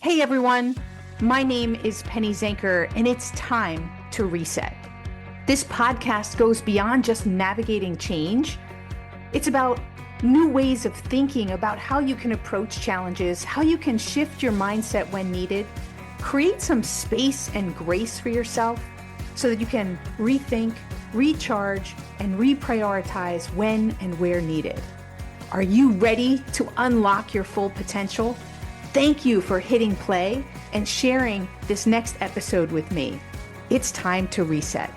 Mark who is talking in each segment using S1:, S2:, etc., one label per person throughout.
S1: Hey everyone, my name is Penny Zanker, and it's time to reset. This podcast goes beyond just navigating change. It's about new ways of thinking about how you can approach challenges, how you can shift your mindset when needed, create some space and grace for yourself so that you can rethink, recharge, and reprioritize when and where needed. Are you ready to unlock your full potential? Thank you for hitting play and sharing this next episode with me. It's time to reset.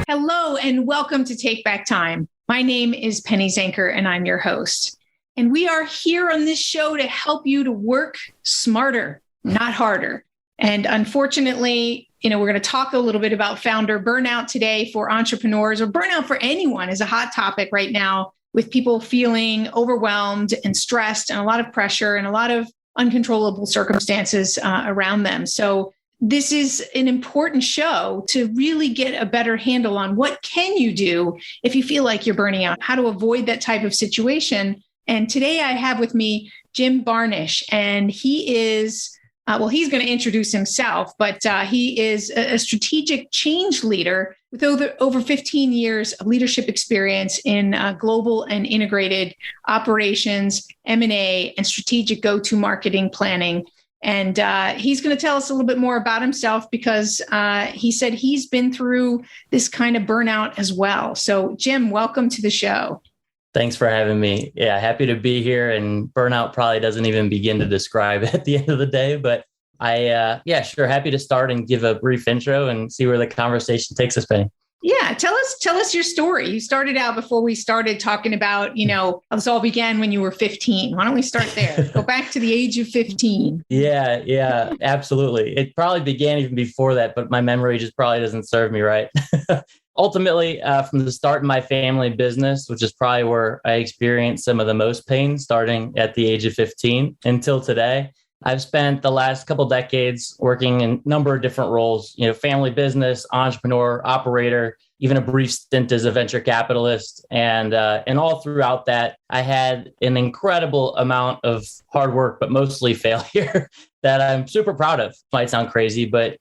S1: Hello and welcome to Take Back Time. My name is Penny Zanker and I'm your host. And we are here on this show to help you to work smarter, not harder. And unfortunately, we're going to talk a little bit about founder burnout today for entrepreneurs, or burnout for anyone is a hot topic right now, with people feeling overwhelmed and stressed and a lot of pressure and a lot of uncontrollable circumstances around them. So this is an important show to really get a better handle on what can you do if you feel like you're burning out, how to avoid that type of situation. And today I have with me Jim Barnish, and he is he's going to introduce himself, but he is a strategic change leader with over 15 years of leadership experience in global and integrated operations, M&A, and strategic go-to marketing planning. And he's going to tell us a little bit more about himself because he said he's been through this kind of burnout as well. So Jim, welcome to the show.
S2: Thanks for having me. Yeah, happy to be here. And burnout probably doesn't even begin to describe it at the end of the day. But sure. Happy to start and give a brief intro and see where the conversation takes us, Penny.
S1: Yeah. Tell us your story. You started out before we started talking about, how this all began when you were 15. Why don't we start there? Go back to the age of 15.
S2: Yeah, absolutely. It probably began even before that, but my memory just probably doesn't serve me right. Ultimately, from the start of my family business, which is probably where I experienced some of the most pain, starting at the age of 15 until today, I've spent the last couple decades working in a number of different roles, family business, entrepreneur, operator, even a brief stint as a venture capitalist. And all throughout that, I had an incredible amount of hard work, but mostly failure that I'm super proud of. Might sound crazy, but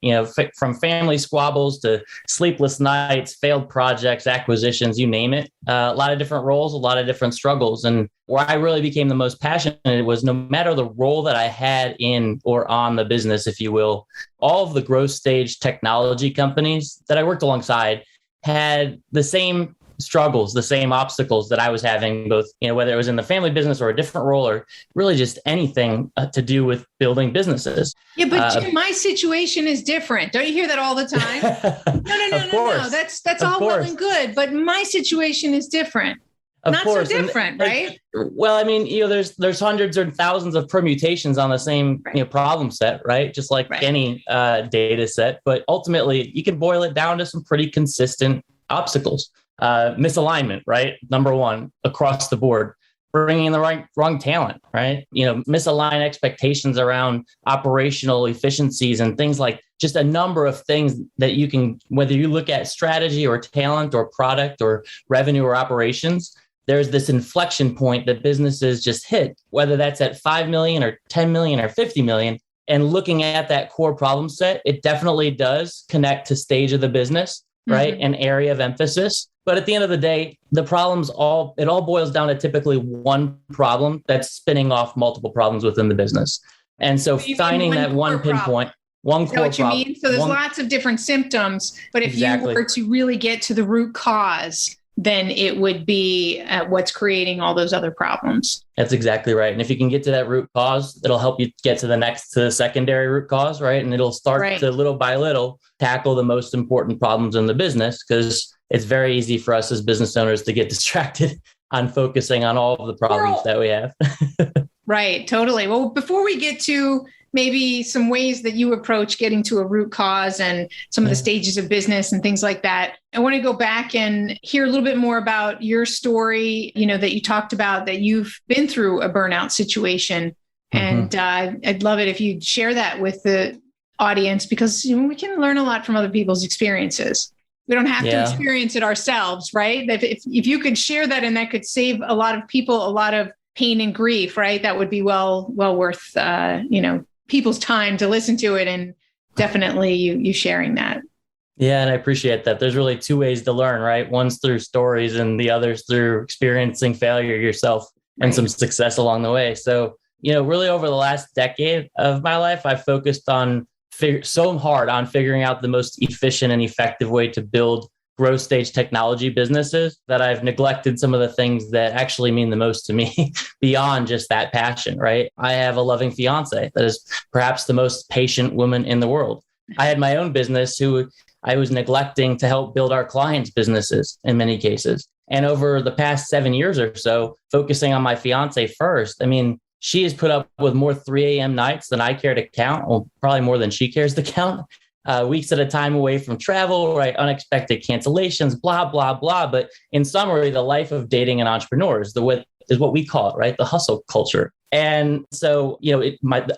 S2: from family squabbles to sleepless nights, failed projects, acquisitions, you name it, a lot of different roles, a lot of different struggles. And where I really became the most passionate was no matter the role that I had in or on the business, if you will, all of the growth stage technology companies that I worked alongside had the same struggles, the same obstacles that I was having, both, whether it was in the family business or a different role or really just anything to do with building businesses.
S1: Yeah, but Jim, my situation is different. Don't you hear that all the time? No. That's all well and good, but my situation is different. Not so different, right?
S2: Well, I mean, there's hundreds or thousands of permutations on the same problem set, right? Just like any data set. But ultimately, you can boil it down to some pretty consistent obstacles. Misalignment, right? Number one, across the board. Bringing in the wrong talent, right? Misaligned expectations around operational efficiencies and things like just a number of things that you can, whether you look at strategy or talent or product or revenue or operations, there's this inflection point that businesses just hit, whether that's at 5 million or 10 million or 50 million. And looking at that core problem set, it definitely does connect to stage of the business, right? An area of emphasis. But at the end of the day, the problems it all boils down to typically one problem that's spinning off multiple problems within the business. And so finding that one pinpoint, one core problem. Is that what you mean?
S1: So there's lots of different symptoms, but if you were to really get to the root cause, then it would be what's creating all those other problems.
S2: That's exactly right. And if you can get to that root cause, it'll help you get to the secondary root cause, right? And it'll start to little by little tackle the most important problems in the business, because it's very easy for us as business owners to get distracted on focusing on all of the problems that we have.
S1: Right. Totally. Well, before we get to maybe some ways that you approach getting to a root cause and some of the stages of business and things like that, I want to go back and hear a little bit more about your story, that you talked about, that you've been through a burnout situation. And I'd love it if you'd share that with the audience, because we can learn a lot from other people's experiences. We don't have to experience it ourselves, right? If you could share that, and that could save a lot of people a lot of pain and grief, right? That would be well worth, people's time to listen to it, and definitely you sharing that.
S2: Yeah, and I appreciate that. There's really two ways to learn, right? One's through stories and the other's through experiencing failure yourself and some success along the way. So, really over the last decade of my life, I've focused on so hard on figuring out the most efficient and effective way to build growth stage technology businesses that I've neglected some of the things that actually mean the most to me beyond just that passion, right? I have a loving fiance that is perhaps the most patient woman in the world. I had my own business who I was neglecting to help build our clients' businesses in many cases. And over the past 7 years or so, focusing on my fiance first, she has put up with more 3 a.m. nights than I care to count, or probably more than she cares to count, weeks at a time away from travel, right? Unexpected cancellations, blah, blah, blah. But in summary, the life of dating an entrepreneur is what we call it, right? The hustle culture. And so,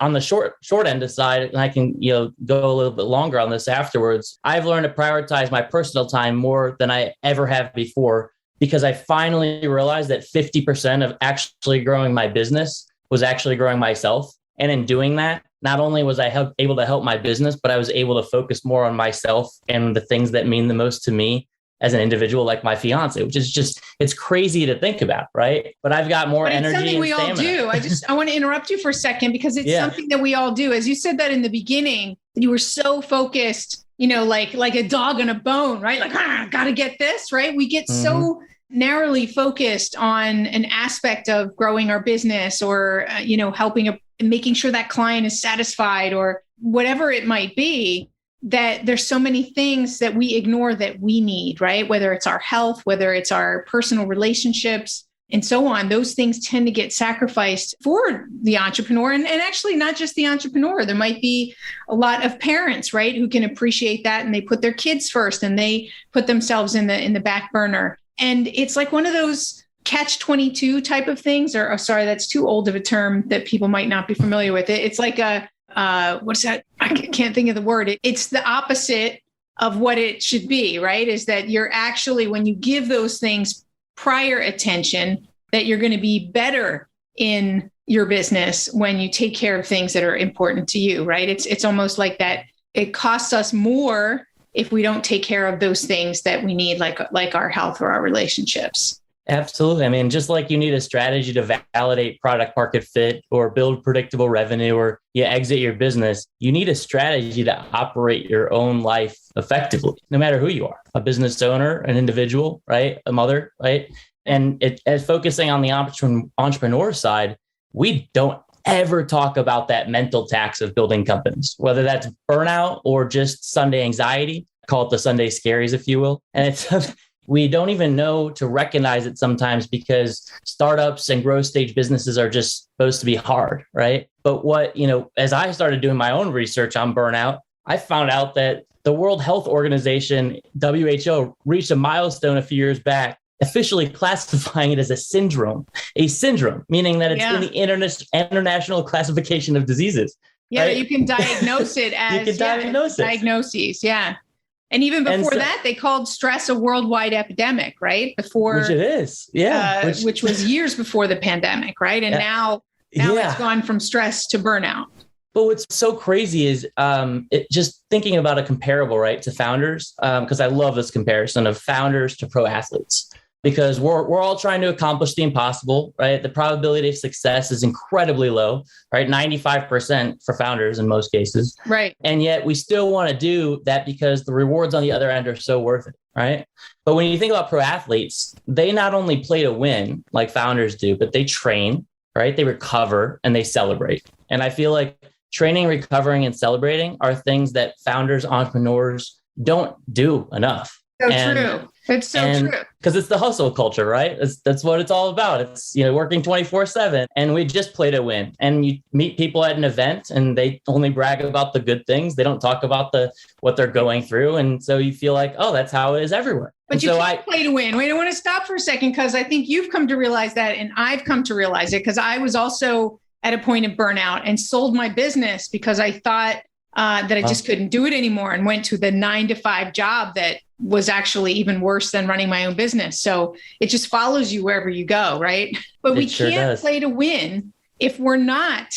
S2: on the short end of side, and I can, go a little bit longer on this afterwards. I've learned to prioritize my personal time more than I ever have before, because I finally realized that 50% of actually growing my business was actually growing myself. And in doing that, not only was I able to help my business, but I was able to focus more on myself and the things that mean the most to me as an individual, like my fiance, which is it's crazy to think about, right? But I've got more energy. It's something
S1: we all do. I want to interrupt you for a second, because it's something that we all do. As you said that in the beginning, you were so focused, like a dog on a bone, right? Like, got to get this, right? We get so narrowly focused on an aspect of growing our business, or, helping making sure that client is satisfied, or whatever it might be, that there's so many things that we ignore that we need, right? Whether it's our health, whether it's our personal relationships, and so on. Those things tend to get sacrificed for the entrepreneur, and actually not just the entrepreneur. There might be a lot of parents, right, who can appreciate that, and they put their kids first, and they put themselves in the back burner. And it's like one of those catch-22 type of things, or sorry, that's too old of a term that people might not be familiar with. It's like what's that? I can't think of the word. It's the opposite of what it should be, right? Is that you're actually, when you give those things prior attention, that you're going to be better in your business when you take care of things that are important to you, right? It's almost like that. It costs us more if we don't take care of those things that we need, like our health or our relationships.
S2: Absolutely. Just like you need a strategy to validate product market fit or build predictable revenue, or you exit your business, you need a strategy to operate your own life effectively, no matter who you are, a business owner, an individual, right? A mother, right? And as focusing on the entrepreneur side, we don't ever talk about that mental tax of building companies, whether that's burnout or just Sunday anxiety. Call it the Sunday scaries, if you will. And it's we don't even know to recognize it sometimes, because startups and growth stage businesses are just supposed to be hard, right? But as I started doing my own research on burnout, I found out that the World Health Organization, WHO, reached a milestone a few years back, officially classifying it as a syndrome, meaning that it's in the international classification of diseases.
S1: Yeah,
S2: right?
S1: You can diagnose it as
S2: you can diagnose it.
S1: Diagnoses, yeah. And even before that, they called stress a worldwide epidemic, right?
S2: Which it is, yeah.
S1: Which was years before the pandemic, right? And now it's gone from stress to burnout.
S2: But what's so crazy is just thinking about a comparable, right, to founders, because I love this comparison of founders to pro athletes, because we're all trying to accomplish the impossible, right? The probability of success is incredibly low, right? 95% for founders in most cases.
S1: Right.
S2: And yet we still want to do that because the rewards on the other end are so worth it, right? But when you think about pro athletes, they not only play to win like founders do, but they train, right? They recover and they celebrate. And I feel like training, recovering, and celebrating are things that founders, entrepreneurs don't do enough.
S1: True. It's so true.
S2: Because it's the hustle culture, right? That's what it's all about. It's, working 24/7, and we just play to win. And you meet people at an event and they only brag about the good things. They don't talk about what they're going through. And so you feel like, oh, that's how it is everywhere.
S1: But you can't play to win. Wait, I want to stop for a second, because I think you've come to realize that, and I've come to realize it, because I was also at a point of burnout and sold my business because I thought that I just couldn't do it anymore, and went to the 9-to-5 job that was actually even worse than running my own business. So it just follows you wherever you go, right? But we can't play to win if we're not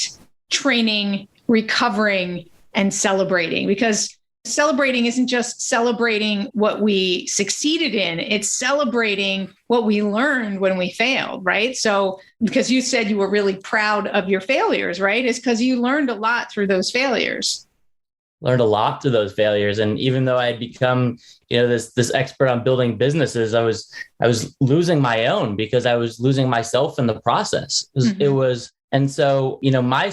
S1: training, recovering, and celebrating, because celebrating isn't just celebrating what we succeeded in, it's celebrating what we learned when we failed, right? So because you said you were really proud of your failures, right? It's because you learned a lot through those failures.
S2: Learned a lot through those failures. And even though I had become, this expert on building businesses, I was losing my own because I was losing myself in the process. And so, my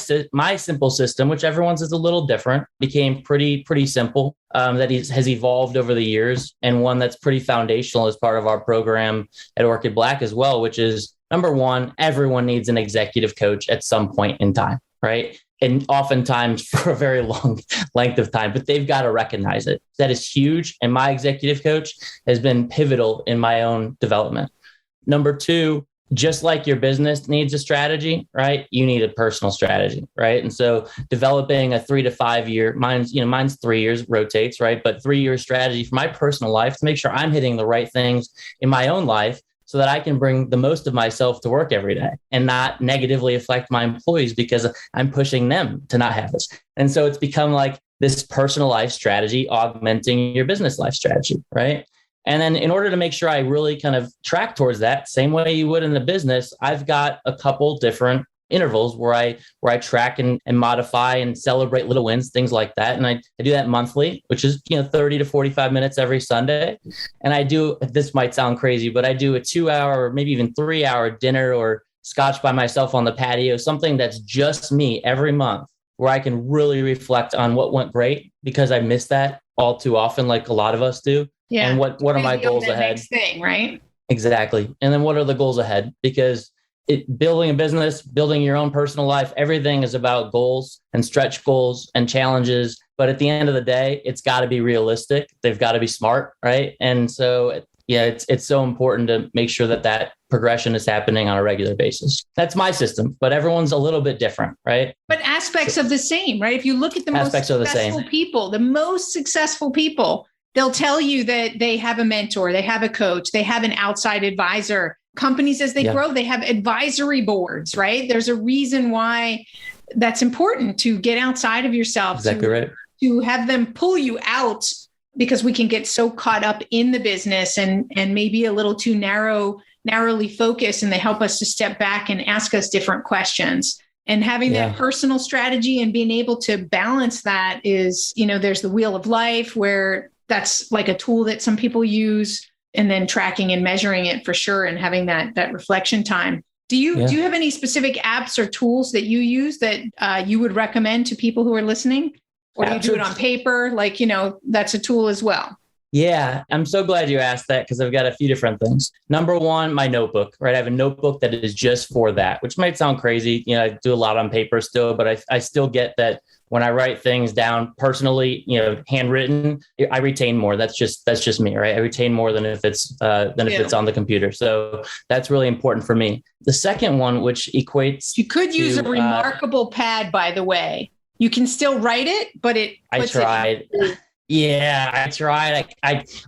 S2: simple system, which everyone's is a little different, became pretty simple, that has evolved over the years, and one that's pretty foundational as part of our program at Orchid Black as well, which is, number one, everyone needs an executive coach at some point in time, right? And oftentimes for a very long length of time, but they've got to recognize it. That is huge. And my executive coach has been pivotal in my own development. Number two, just like your business needs a strategy, right? You need a personal strategy, right? And so developing a 3 to 5 year, mine's 3 years, rotates, right? But 3-year strategy for my personal life to make sure I'm hitting the right things in my own life so that I can bring the most of myself to work every day and not negatively affect my employees because I'm pushing them to not have this. And so it's become like this personal life strategy augmenting your business life strategy, right? And then in order to make sure I really kind of track towards that, same way you would in the business, I've got a couple different intervals where I track and modify and celebrate little wins, things like that. And I do that monthly, which is 30 to 45 minutes every Sunday. And I do, this might sound crazy, but I do a 2-hour or maybe even 3-hour dinner or scotch by myself on the patio, something that's just me every month, where I can really reflect on what went great, because I miss that all too often, like a lot of us do.
S1: Yeah.
S2: And what are my goals ahead?
S1: Next thing, right?
S2: Exactly. And then what are the goals ahead? Because building a business, building your own personal life, everything is about goals and stretch goals and challenges. But at the end of the day, it's got to be realistic. They've got to be smart, right? And so, it's so important to make sure that progression is happening on a regular basis. That's my system, but everyone's a little bit different, right?
S1: But aspects of the same, right? If you look at the most successful people, they'll tell you that they have a mentor, they have a coach, they have an outside advisor. Companies, as they grow, they have advisory boards, right? There's a reason why that's important, to get outside of yourself,
S2: exactly right,
S1: to have them pull you out, because we can get so caught up in the business and maybe a little too narrowly focused, and they help us to step back and ask us different questions. And having that personal strategy and being able to balance that is, there's the wheel of life, where that's like a tool that some people use, and then tracking and measuring it for sure, and having that reflection time. Do you have any specific apps or tools that you use that you would recommend to people who are listening? Or do you do it on paper? Like, that's a tool as well.
S2: Yeah, I'm so glad you asked that, because I've got a few different things. Number one, my notebook, right? I have a notebook that is just for that, which might sound crazy. I do a lot on paper still, but I still get that when I write things down personally, handwritten, I retain more. That's just me, right? I retain more than if it's on the computer. So that's really important for me. The second one, which equates,
S1: you could use a remarkable pad, by the way. You can still write it, but
S2: I tried. Yeah, I tried.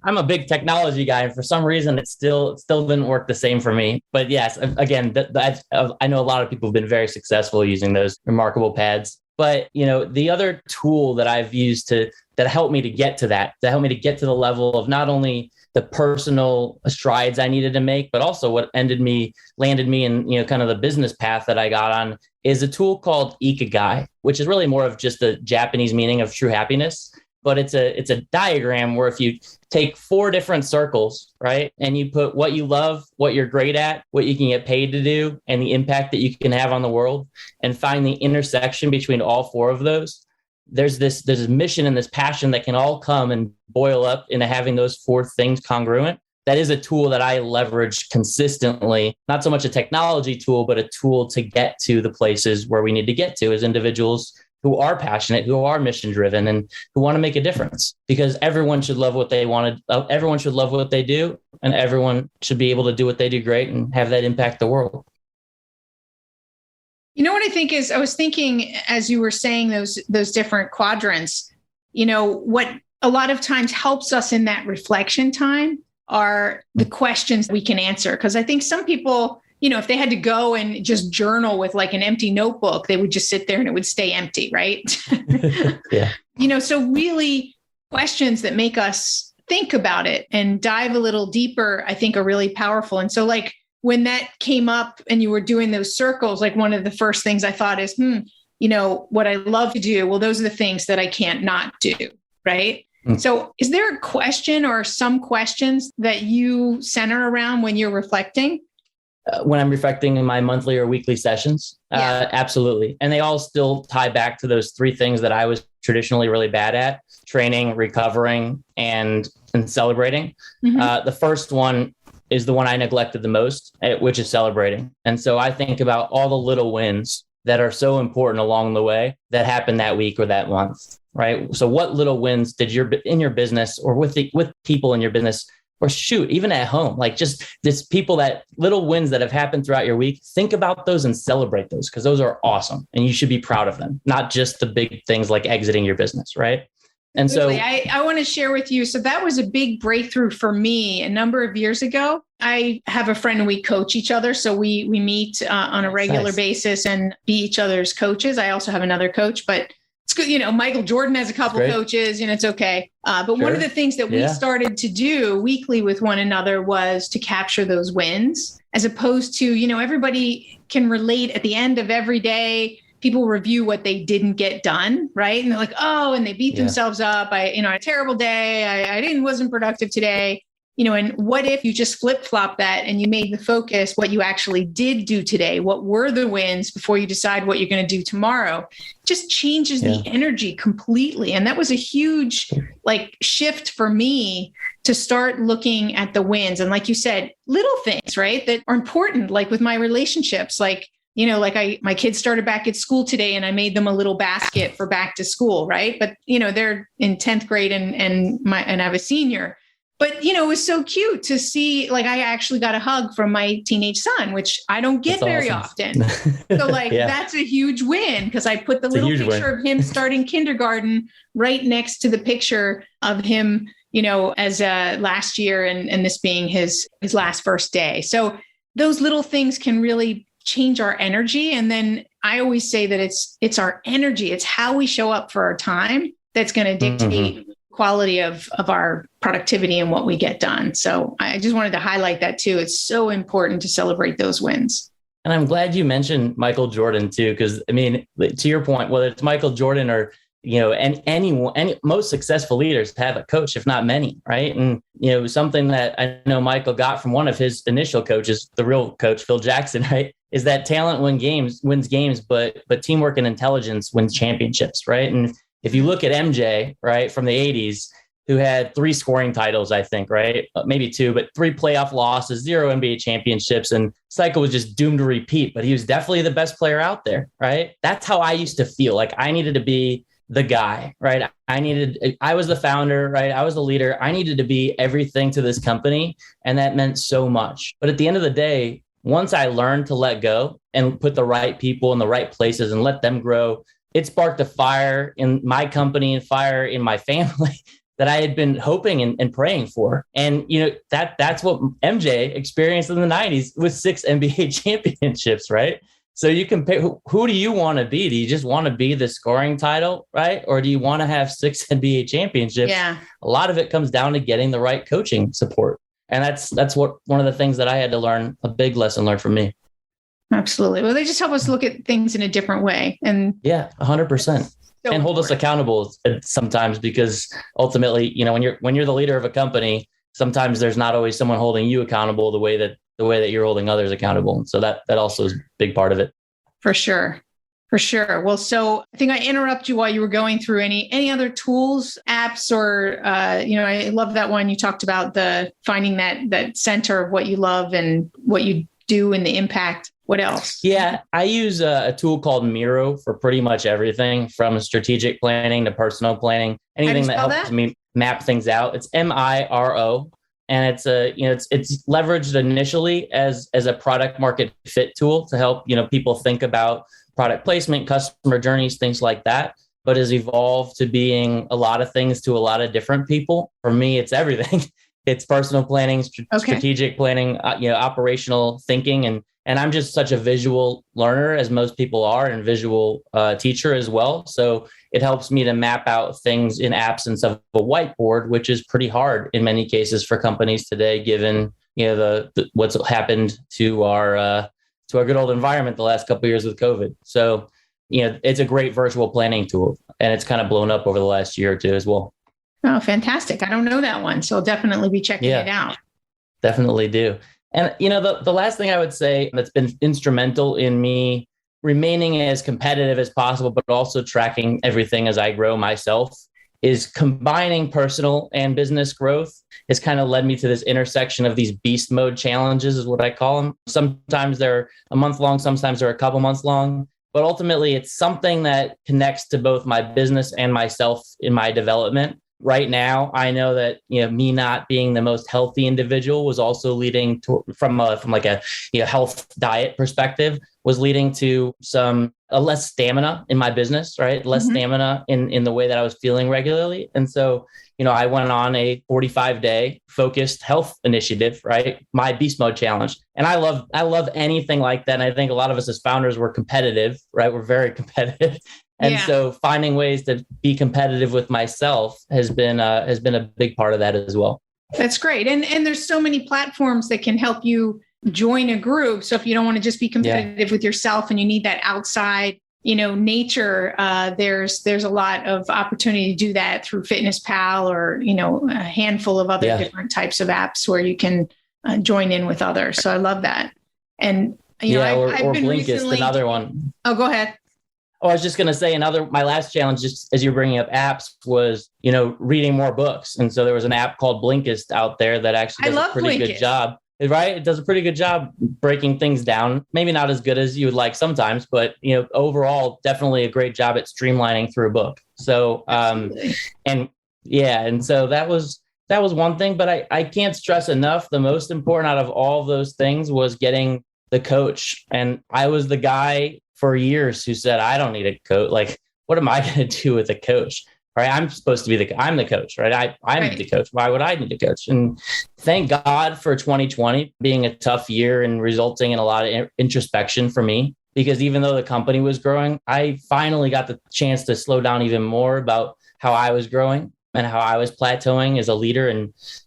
S2: I'm a big technology guy, and for some reason, it still didn't work the same for me. But yes, again, I know a lot of people have been very successful using those remarkable pads. But the other tool that I've used that helped me to get to the level of not only the personal strides I needed to make, but also what landed me in kind of the business path that I got on, is a tool called Ikigai, which is really more of just the Japanese meaning of true happiness. But it's a diagram where if you take 4 different circles, right, and you put what you love, what you're great at, what you can get paid to do, and the impact that you can have on the world, and find the intersection between all 4 of those, there's this mission and this passion that can all come and boil up into having those 4 things congruent. That is a tool that I leverage consistently, not so much a technology tool, but a tool to get to the places where we need to get to as individuals who are passionate, who are mission driven, and who want to make a difference, because everyone should love what they want to, everyone should love what they do, and everyone should be able to do what they do great and have that impact the world.
S1: What I think is, I was thinking as you were saying those different quadrants, what a lot of times helps us in that reflection time are the questions we can answer. Because I think some people, if they had to go and just journal with like an empty notebook, they would just sit there and it would stay empty, right?
S2: Yeah.
S1: So really questions that make us think about it and dive a little deeper, I think are really powerful. And so like when that came up and you were doing those circles, like one of the first things I thought is, what I love to do, well, those are the things that I can't not do, right? So is there a question or some questions that you center around when you're reflecting?
S2: When I'm reflecting in my monthly or weekly sessions? Absolutely. And they all still tie back to those three things that I was traditionally really bad at: training, recovering, and celebrating. The first one is the one I neglected the most, which is celebrating. And so I think about all the little wins that are so important along the way that happened that week or that month, right? So what little wins did in your business or with people in your business, or shoot, even at home, like just this people, that little wins that have happened throughout your week, think about those and celebrate those, because those are awesome and you should be proud of them, not just the big things like exiting your business, right? And so
S1: I want to share with you. So that was a big breakthrough for me a number of years ago. I have a friend and we coach each other. So we meet on a regular basis and be each other's coaches. I also have another coach, but it's good. Michael Jordan has a couple coaches and it's okay. But one of the things that we started to do weekly with one another was to capture those wins, as opposed to, everybody can relate at the end of every day. People review what they didn't get done, right? And they're like, oh, and they beat themselves up. I had a terrible day. I wasn't productive today. And what if you just flip-flop that and you made the focus what you actually did do today? What were the wins before you decide what you're going to do tomorrow? Just changes the energy completely. And that was a huge shift for me to start looking at the wins. And like you said, little things, right, that are important, like with my relationships, my kids started back at school today and I made them a little basket for back to school. Right. But, they're in 10th grade and I have a senior, but, it was so cute to see, I actually got a hug from my teenage son, which I don't get very often. So that's a huge win, because I put the little picture of him starting kindergarten right next to the picture of him, as last year and this being his last first day. So those little things can really change our energy. And then I always say that it's our energy. It's how we show up for our time that's going to dictate quality of our productivity and what we get done. So I just wanted to highlight that too. It's so important to celebrate those wins.
S2: And I'm glad you mentioned Michael Jordan too, because to your point, whether it's Michael Jordan or any most successful leaders have a coach, if not many, right? And something that I know Michael got from one of his initial coaches, the real coach, Phil Jackson, right, is that talent wins games, but teamwork and intelligence wins championships, right? And if you look at MJ, right, from the 80s, who had 3 scoring titles, I think, right, maybe 2, but 3 playoff losses, 0 NBA championships, and cycle was just doomed to repeat. But he was definitely the best player out there, right? That's how I used to feel. Like I needed to be the guy, right? I was the founder, right? I was the leader. I needed to be everything to this company. And that meant so much. But at the end of the day, once I learned to let go and put the right people in the right places and let them grow, it sparked a fire in my company and fire in my family that I had been hoping and praying for. And, that's what MJ experienced in the 90s with 6 NBA championships, right? So you can pick, who do you want to be? Do you just want to be the scoring title, right? Or do you want to have 6 NBA championships?
S1: Yeah.
S2: A lot of it comes down to getting the right coaching support. And that's what one of the things that I had to learn, a big lesson learned from me. Absolutely.
S1: Well, they just help us look at things in a different way. And
S2: 100%. And hold us accountable sometimes, because ultimately, when you're the leader of a company, sometimes there's not always someone holding you accountable the way that you're holding others accountable. So that also is a big part of it.
S1: For sure. Well, so I think I interrupted you while you were going through any other tools, apps, or, I love that one. You talked about the finding that center of what you love and what you do and the impact. What else?
S2: Yeah, I use a tool called Miro for pretty much everything, from strategic planning to personal planning, anything that helps me map things out. It's Miro. And it's it's leveraged initially as a product market fit tool to help, people think about product placement, customer journeys, things like that. but has evolved to being a lot of things to a lot of different people. For me, it's everything. It's personal planning, strategic planning, operational thinking. And I'm just such a visual learner, as most people are, and visual teacher as well. So it helps me to map out things in absence of a whiteboard, which is pretty hard in many cases for companies today, given the what's happened to our good old environment the last couple of years with COVID. So it's a great virtual planning tool, and it's kind of blown up over the last year or two as well.
S1: Oh, fantastic. I don't know that one, so I'll definitely be checking it out.
S2: Definitely do. And, the last thing I would say that's been instrumental in me remaining as competitive as possible, but also tracking everything as I grow myself, is combining personal and business growth. It's kind of led me to this intersection of these beast mode challenges, is what I call them. Sometimes they're a month long, sometimes they're a couple months long. But ultimately, it's something that connects to both my business and myself in my development. Right now, I know that me not being the most healthy individual was also leading to, from like a health diet perspective, was leading to a less stamina in my business, right? Less stamina in the way that I was feeling regularly. And so, I went on a 45-day focused health initiative, right? My beast mode challenge. And I love anything like that. And I think a lot of us as founders, we're competitive, right? We're very competitive. And so finding ways to be competitive with myself has been a big part of that as well.
S1: That's great. And there's so many platforms that can help you join a group. So if you don't want to just be competitive with yourself and you need that outside, nature, there's a lot of opportunity to do that through Fitness Pal or, a handful of other different types of apps where you can join in with others. So I love that. And, I've been
S2: Blinkist,
S1: recently...
S2: another one.
S1: Oh, go ahead.
S2: Oh, I was just going to say my last challenge, just as you're bringing up apps, was, reading more books. And so there was an app called Blinkist out there that actually does a pretty good job, right? It does a pretty good job breaking things down. Maybe not as good as you would like sometimes, but, overall, definitely a great job at streamlining through a book. So, and so that was one thing, but I can't stress enough. The most important out of all of those things was getting the coach. And I was the guy for years who said, I don't need a coach. Like, what am I going to do with a coach? Right? I'm supposed to be I'm the coach, right? I'm the coach. Why would I need a coach? And thank God for 2020 being a tough year and resulting in a lot of introspection for me, because even though the company was growing, I finally got the chance to slow down even more about how I was growing and how I was plateauing as a leader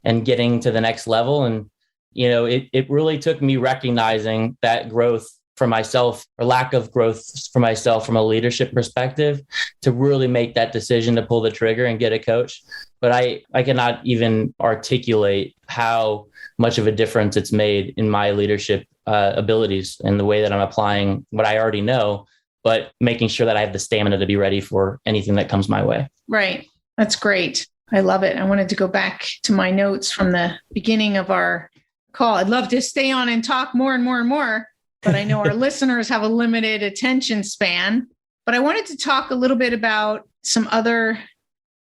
S2: and getting to the next level. And, it really took me recognizing that growth for myself, or lack of growth for myself from a leadership perspective, to really make that decision to pull the trigger and get a coach. But I cannot even articulate how much of a difference it's made in my leadership abilities and the way that I'm applying what I already know, but making sure that I have the stamina to be ready for anything that comes my way.
S1: Right. That's great. I love it. I wanted to go back to my notes from the beginning of our call. I'd love to stay on and talk more and more and more, but I know our listeners have a limited attention span. But I wanted to talk a little bit about some other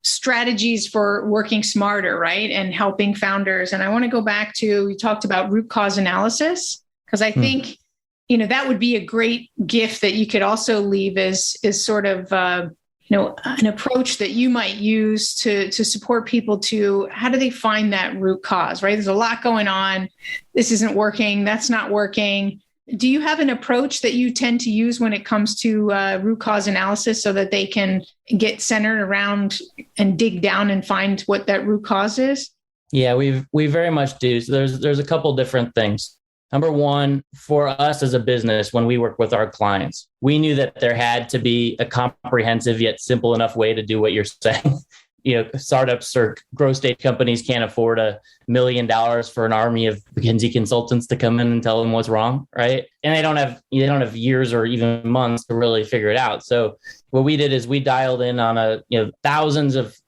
S1: strategies for working smarter, right? And helping founders. And I want to go back to, we talked about root cause analysis, because I think, that would be a great gift that you could also leave as sort of, an approach that you might use to support people to, how do they find that root cause, right? There's a lot going on. This isn't working. That's not working. Do you have an approach that you tend to use when it comes to root cause analysis so that they can get centered around and dig down and find what that root cause is?
S2: Yeah, we very much do. So there's a couple different things. Number one, for us as a business, when we work with our clients, we knew that there had to be a comprehensive yet simple enough way to do what you're saying. Startups or growth stage companies can't afford $1 million for an army of McKinsey consultants to come in and tell them what's wrong, right? And they don't have years or even months to really figure it out. So what we did is we dialed in on thousands of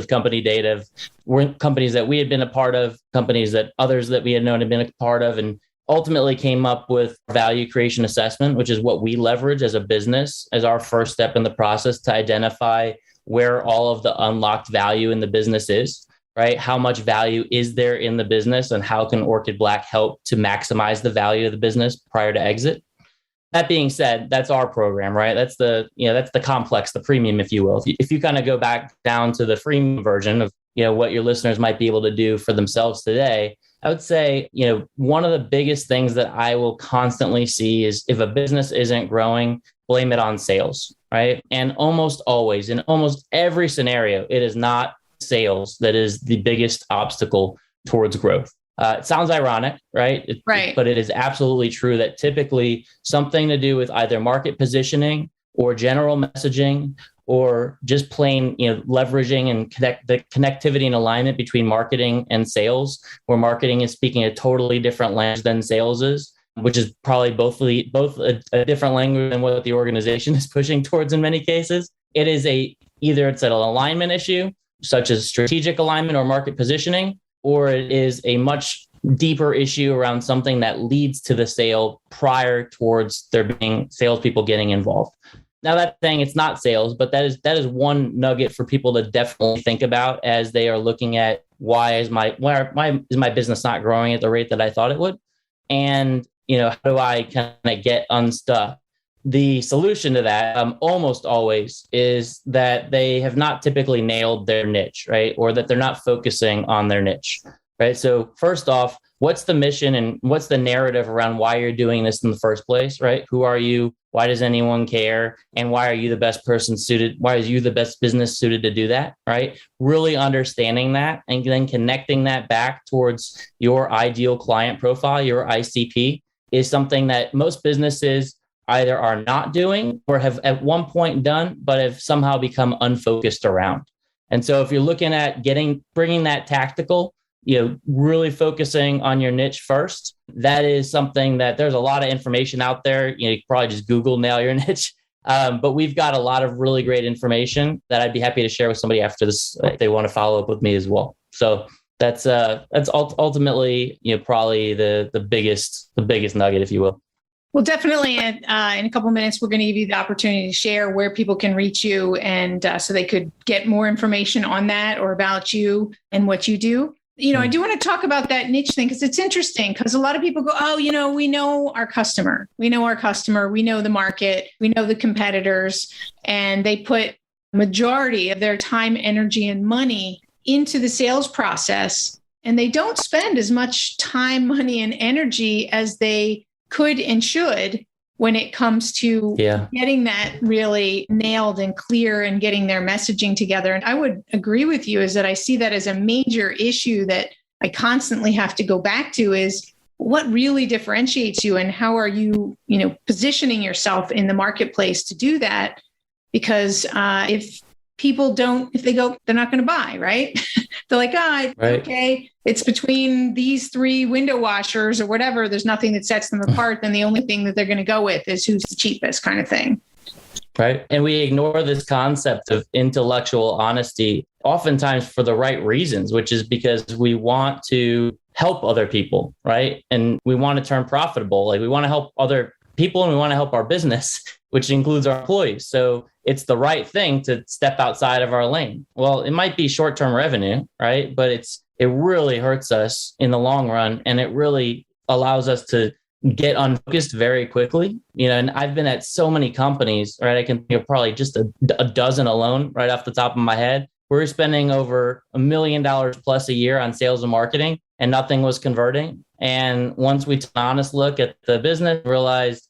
S2: company data, were companies that we had been a part of, companies that others that we had known had been a part of, and ultimately came up with value creation assessment, which is what we leverage as a business as our first step in the process to identify where all of the unlocked value in the business is, right? How much value is there in the business, and how can Orchid Black help to maximize the value of the business prior to exit? That being said, that's our program, right? That's the complex, the premium, if you will. If you kind of go back down to the freemium version of, what your listeners might be able to do for themselves today, I would say, one of the biggest things that I will constantly see is if a business isn't growing, blame it on sales, right? And almost always, in almost every scenario, it is not sales that is the biggest obstacle towards growth. It sounds ironic, right?
S1: Right.
S2: But it is absolutely true that typically something to do with either market positioning or general messaging or just plain, leveraging and the connectivity and alignment between marketing and sales, where marketing is speaking a totally different language than sales is, which is probably both a different language than what the organization is pushing towards in many cases. It is either it's an alignment issue, such as strategic alignment or market positioning, or it is a much deeper issue around something that leads to the sale prior towards there being salespeople getting involved. Now, that saying it's not sales, but that is one nugget for people to definitely think about as they are looking at why is my business not growing at the rate that I thought it would, and how do I kind of get unstuck? The solution to that almost always is that they have not typically nailed their niche, right? Or that they're not focusing on their niche, right? So first off, what's the mission and what's the narrative around why you're doing this in the first place, right? Who are you? Why does anyone care? And why are you the best person suited? Why is you the best business suited to do that, right? Really understanding that and then connecting that back towards your ideal client profile, your ICP, is something that most businesses either are not doing or have at one point done, but have somehow become unfocused around. And so if you're looking at bringing that tactical, really focusing on your niche first, that is something that there's a lot of information out there. You can probably just Google nail your niche. But we've got a lot of really great information that I'd be happy to share with somebody after this if they want to follow up with me as well. So that's ultimately, probably the biggest nugget, if you will.
S1: Well, definitely in a couple of minutes, we're going to give you the opportunity to share where people can reach you and so they could get more information on that or about you and what you do. I do want to talk about that niche thing because it's interesting because a lot of people go, oh, we know our customer. We know the market, we know the competitors, and they put majority of their time, energy, and money into the sales process. And they don't spend as much time, money, and energy as they could and should when it comes to getting that really nailed and clear and getting their messaging together. And I would agree with you is that I see that as a major issue that I constantly have to go back to is what really differentiates you and how are you, positioning yourself in the marketplace to do that? Because if they go, they're not going to buy, right? They're like, right. Okay, it's between these three window washers or whatever. There's nothing that sets them apart. Then the only thing that they're going to go with is who's the cheapest kind of thing.
S2: Right. And we ignore this concept of intellectual honesty, oftentimes for the right reasons, which is because we want to help other people, right? And we want to turn profitable. Like we want to help other people and we want to help our business, which includes our employees. So it's the right thing to step outside of our lane. Well, it might be short-term revenue, right? But it really hurts us in the long run. And it really allows us to get unfocused very quickly. And I've been at so many companies, right? I can think of probably just a dozen alone right off the top of my head. We're spending over $1 million plus a year on sales and marketing and nothing was converting. And once we took an honest look at the business, realized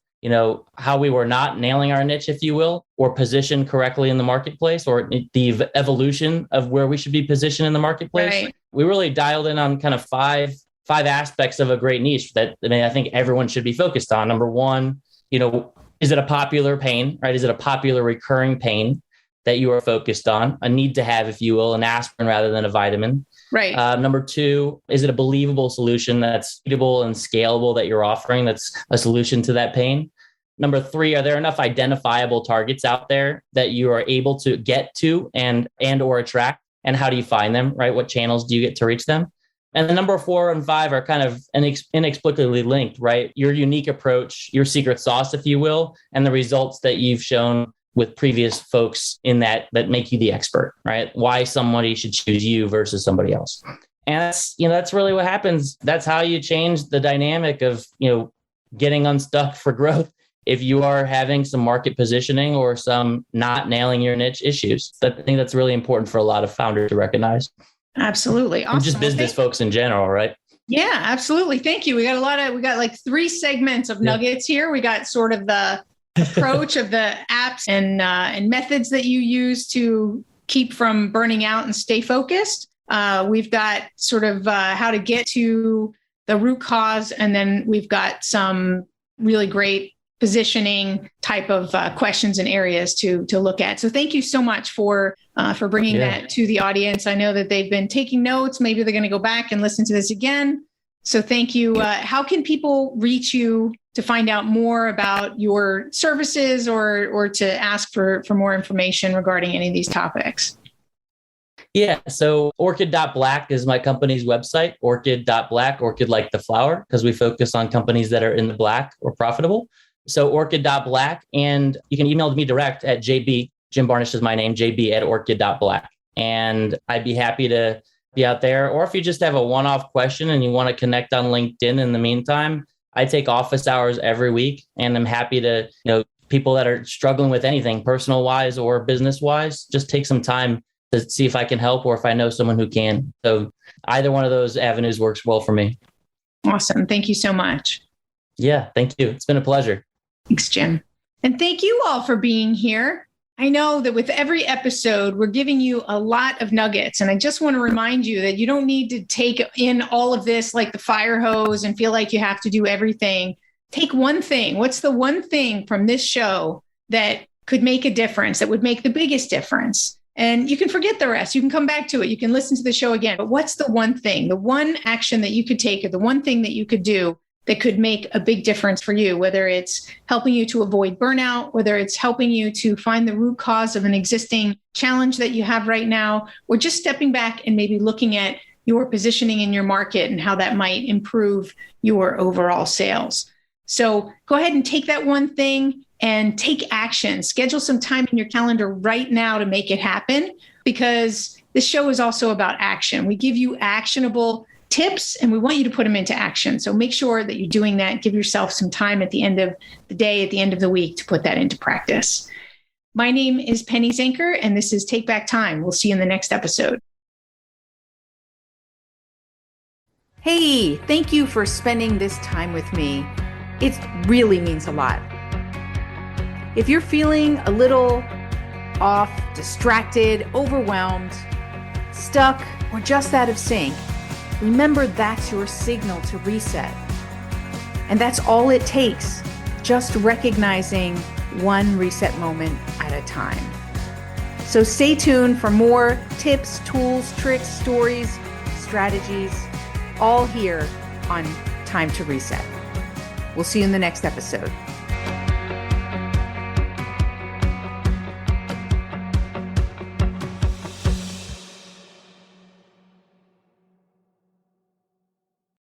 S2: how we were not nailing our niche, if you will, or positioned correctly in the marketplace, or the evolution of where we should be positioned in the marketplace. Right. We really dialed in on kind of five aspects of a great niche that I think everyone should be focused on. Number one, is it a popular pain, right? Is it a popular recurring pain that you are focused on? A need to have, if you will, an aspirin rather than a vitamin.
S1: Right.
S2: Number two, is it a believable solution that's suitable and scalable that you're offering that's a solution to that pain? Number three, are there enough identifiable targets out there that you are able to get to and or attract? And how do you find them, right? What channels do you get to reach them? And the number 4 and 5 are kind of inexplicably linked, right? Your unique approach, your secret sauce, if you will, and the results that you've shown with previous folks in that make you the expert, right? Why somebody should choose you versus somebody else. And that's really what happens. That's how you change the dynamic of, getting unstuck for growth if you are having some market positioning or some not nailing your niche issues. I think that's really important for a lot of founders to recognize.
S1: Absolutely. Awesome.
S2: And just business folks in general, right?
S1: Yeah, absolutely. Thank you. We got like 3 segments of nuggets here. We got sort of the approach of the apps and methods that you use to keep from burning out and stay focused. We've got sort of how to get to the root cause. And then we've got some really great positioning type of questions and areas to look at. So thank you so much for bringing that to the audience. I know that they've been taking notes. Maybe they're going to go back and listen to this again. So thank you. How can people reach you to find out more about your services or to ask for more information regarding any of these topics?
S2: Yeah. So orchid.black is my company's website, orchid.black, orchid like the flower, because we focus on companies that are in the black or profitable. So orchid.black, and you can email me direct at JB. Jim Barnish is my name, JB@orchid.black. And I'd be happy to be out there. Or if you just have a one-off question and you want to connect on LinkedIn in the meantime, I take office hours every week, and I'm happy to, people that are struggling with anything personal wise or business wise, just take some time to see if I can help or if I know someone who can. So either one of those avenues works well for me.
S1: Awesome. Thank you so much.
S2: Yeah, thank you. It's been a pleasure.
S1: Thanks, Jim. And thank you all for being here. I know that with every episode, we're giving you a lot of nuggets. And I just want to remind you that you don't need to take in all of this like the fire hose and feel like you have to do everything. Take one thing. What's the one thing from this show that could make a difference, that would make the biggest difference? And you can forget the rest. You can come back to it. You can listen to the show again. But what's the one thing, the one action that you could take, or the one thing that you could do that could make a big difference for you, whether it's helping you to avoid burnout, whether it's helping you to find the root cause of an existing challenge that you have right now, or just stepping back and maybe looking at your positioning in your market and how that might improve your overall sales. So go ahead and take that one thing and take action. Schedule some time in your calendar right now to make it happen, because this show is also about action. We give you actionable tips and we want you to put them into action. So make sure that you're doing that. Give yourself some time at the end of the day, at the end of the week, to put that into practice. My name is Penny Zenker, and this is Take Back Time. We'll see you in the next episode. Hey, thank you for spending this time with me. It really means a lot. If you're feeling a little off, distracted, overwhelmed, stuck, or just out of sync, remember that's your signal to reset. And that's all it takes, just recognizing one reset moment at a time. So stay tuned for more tips, tools, tricks, stories, strategies, all here on Time to Reset. We'll see you in the next episode.